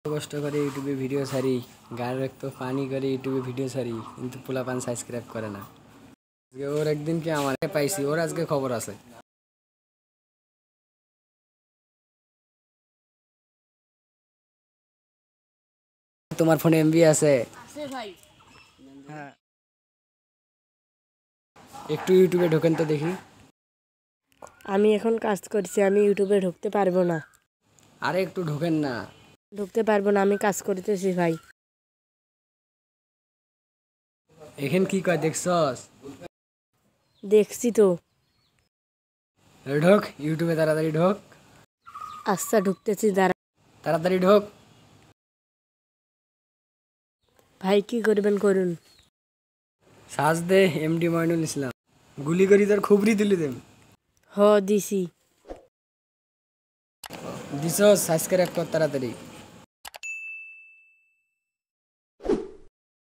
কষ্ট করে ইউটিউবে ভিডিও ছাড়ি, গায়ের রক্ত পানি করে ইউটিউবে ভিডিও ছাড়ি, কিন্তু পোলাপান সাবস্ক্রাইব করে না। ওর একদিন কি আমার পাইছি, ওর আজকে খবর আছে। তোমার ফোনে এমবি আছে? ভাই হ্যাঁ, একটু ইউটিউবে ঢোকেন তো দেখি। আমি এখন কাজ করছি, আমি ইউটিউবে ঢুকতে পারবো না। আরে একটু ঢোকেন না। ঢুকতে পারবো না, আমি কাজ করতেছি ভাই। এখান কি কয় দেখছস? দেখছি তো। ঢোক ইউটিউবে, তাড়াতাড়ি ঢোক। আচ্ছা ঢুকতেছি, দাঁড়া। তাড়াতাড়ি ঢোক। ভাই কি করবেন করুন। সাজ দে এমডি মইনুল ইসলাম, গুলি করি তোর খুবরি তুলি দেম। হ দিছি। দিছস, সাবস্ক্রাইব কর তাড়াতাড়ি।